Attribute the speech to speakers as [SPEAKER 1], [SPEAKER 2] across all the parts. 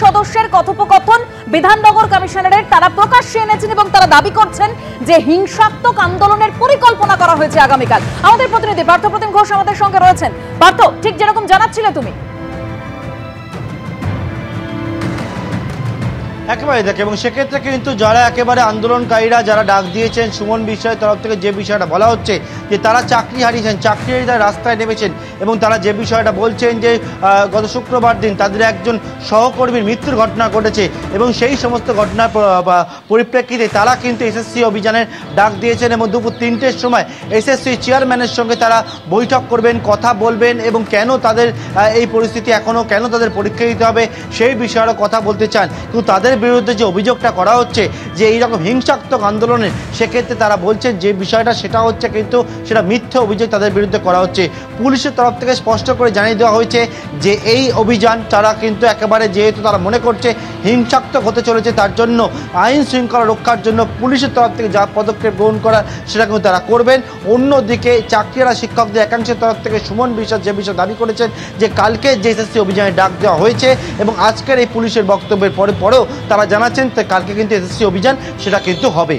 [SPEAKER 1] সদস্যের কথোপকথন বিধাননগর কমিশনারের তারা প্রকাশ্যে এনেছেন এবং তারা দাবি করছেন যে হিংসাত্মক আন্দোলনের পরিকল্পনা করা হয়েছে আগামীকাল। আমাদের প্রতিনিধি পার্থপ্রতিম ঘোষ আমাদের সঙ্গে রয়েছেন। পার্থ, ঠিক যেরকম জানাচ্ছিলে তুমি।
[SPEAKER 2] একেবারে দেখে, এবং সেক্ষেত্রে কিন্তু যারা একেবারে আন্দোলনকারীরা যারা ডাক দিয়েছেন সুমন বিশ্বাসের তরফ থেকে যে বিষয়টা বলা হচ্ছে যে তারা চাকরি হারিয়েছেন, চাকরি হারিয়ে তারা রাস্তায় নেমেছেন এবং তারা যে বিষয়টা বলছেন যে গত শুক্রবার দিন তাদের একজন সহকর্মীর মৃত্যুর ঘটনা ঘটেছে এবং সেই সমস্ত ঘটনার পরিপ্রেক্ষিতে তারা কিন্তু এসএসসি অভিযানের ডাক দিয়েছেন এবং দুপুর 3টের সময় এসএসসি চেয়ারম্যানের সঙ্গে তারা বৈঠক করবেন, কথা বলবেন এবং কেন তাদের এই পরিস্থিতি এখনও কেন তাদের পরীক্ষা দিতে হবে সেই বিষয়েও কথা বলতে চান। কিন্তু তাদের বিরুদ্ধে যে অভিযোগটা করা হচ্ছে যে এইরকম হিংসাত্মক আন্দোলনে, সেক্ষেত্রে তারা বলছেন যে বিষয়টা সেটা হচ্ছে কিন্তু সেটা মিথ্যা অভিযোগ তাদের বিরুদ্ধে করা হচ্ছে। পুলিশের তরফ থেকে স্পষ্ট করে জানিয়ে দেওয়া হয়েছে যে এই অভিযান তারা কিন্তু একেবারে যেহেতু তারা মনে করছে হিংসাত্মক হতে চলেছে, তার জন্য আইন শৃঙ্খলা রক্ষার জন্য পুলিশের তরফ থেকে যা পদক্ষেপ গ্রহণ করা সেটা কিন্তু তারা করবেন। অন্যদিকে চাকরিহারা শিক্ষকদের একাংশের তরফ থেকে সুমন বিশ্বাস যে বিষয় দাবি করেছেন যে কালকে যে এসএসসি অভিযানে ডাক দেওয়া হয়েছে এবং আজকের এই পুলিশের বক্তব্যের পরেও তারা জানাচ্ছেন কালকে কিন্তু এসএসসি অভিযান সেটা কিন্তু হবে।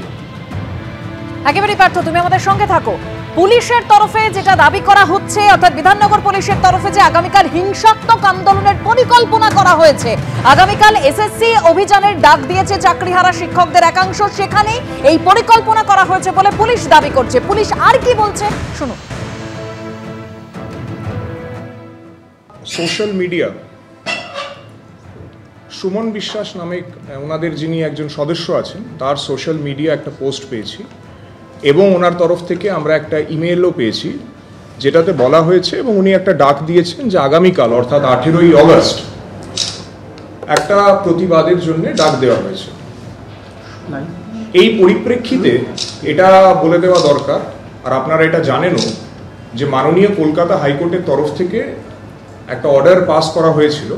[SPEAKER 1] একেবারে পার্থ, তুমি আমাদের সঙ্গে থাকো। পুলিশের তরফে যেটা দাবি করা হচ্ছে, অর্থাৎ বিধাননগর পুলিশের তরফে যে আগামীকাল হিংসাত্মক আন্দোলনের পরিকল্পনা করা হয়েছে, আগামীকাল এসএসসি অভিযানের ডাক দিয়েছে চাকরিহারা শিক্ষকদের একাংশ, সেখানেই এই পরিকল্পনা করা হয়েছে বলে পুলিশ দাবি করছে। পুলিশ আর কি বলছে শুনুন।
[SPEAKER 3] সোশ্যাল মিডিয়া সুমন বিশ্বাস নামে ওনাদের যিনি একজন সদস্য আছেন তার সোশ্যাল মিডিয়া একটা পোস্ট পেয়েছি এবং ওনার তরফ থেকে আমরা একটা ইমেলও পেয়েছি যেটাতে বলা হয়েছে এবং উনি একটা ডাক দিয়েছেন যে আগামীকাল অর্থাৎ 18ই অগস্ট একটা প্রতিবাদের জন্য ডাক দেওয়া হয়েছে। এই পরিপ্রেক্ষিতে এটা বলে দেওয়া দরকার, আর আপনারা এটা জানেনও, যে মাননীয় কলকাতা হাইকোর্টের তরফ থেকে একটা অর্ডার পাস করা হয়েছিল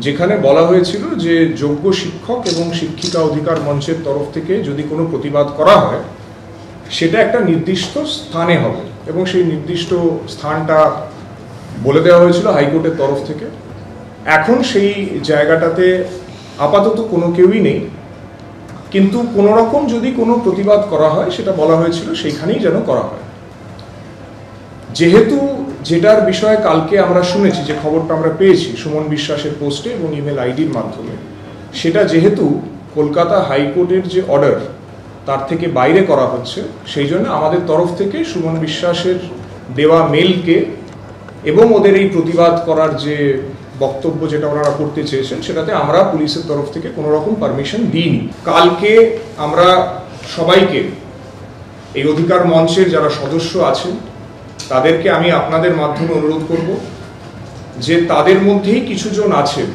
[SPEAKER 3] যেখানে বলা হয়েছিল যে যোগ্য শিক্ষক এবং শিক্ষিকা অধিকার মঞ্চের তরফ থেকে যদি কোনো প্রতিবাদ করা হয় সেটা একটা নির্দিষ্ট স্থানে হবে এবং সেই নির্দিষ্ট স্থানটা বলে দেওয়া হয়েছিল হাইকোর্টের তরফ থেকে। এখন সেই জায়গাটাতে আপাতত কোনো কেউই নেই, কিন্তু কোনো রকম যদি কোনো প্রতিবাদ করা হয় সেটা বলা হয়েছিল সেইখানেই যেন করা হয়। যেহেতু যেটার বিষয়ে কালকে আমরা শুনেছি, যে খবরটা আমরা পেয়েছি সুমন বিশ্বাসের পোস্টে এবং ইমেল আইডির মাধ্যমে, সেটা যেহেতু কলকাতা হাইকোর্টের যে অর্ডার তার থেকে বাইরে করা হচ্ছে, সেই জন্য আমাদের তরফ থেকে সুমন বিশ্বাসের দেওয়া মেলকে এবং ওদের এই প্রতিবাদ করার যে বক্তব্য যেটা ওনারা করতে চেয়েছেন সেটাতে আমরা পুলিশের তরফ থেকে কোনো রকম পারমিশন দিইনি। কালকে আমরা সবাইকে এই অধিকার মঞ্চের যারা সদস্য আছেন তাদেরকে আমি আপনাদের মাধ্যমে অনুরোধ করব যে তাদের মধ্যেই কিছুজন আছেন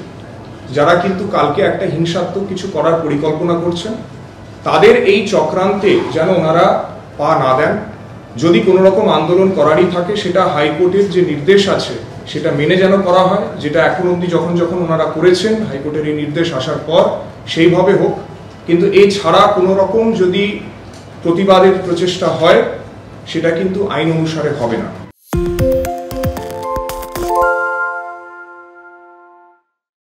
[SPEAKER 3] যারা কিন্তু কালকে একটা হিংসাত্মক কিছু করার পরিকল্পনা করছেন, তাদের এই চক্রান্তে যেন ওনারা পা না দেন। যদি কোনো রকম আন্দোলন করারই থাকে সেটা হাইকোর্টের যে নির্দেশ আছে সেটা মেনে যেন করা হয়, যেটা এখন অবধি যখন ওনারা করেছেন হাইকোর্টের এই নির্দেশ আসার পর সেইভাবে হোক। কিন্তু এছাড়া কোনো রকম যদি প্রতিবাদের প্রচেষ্টা হয় সেটা কিন্তু আইন অনুসারে হবে না।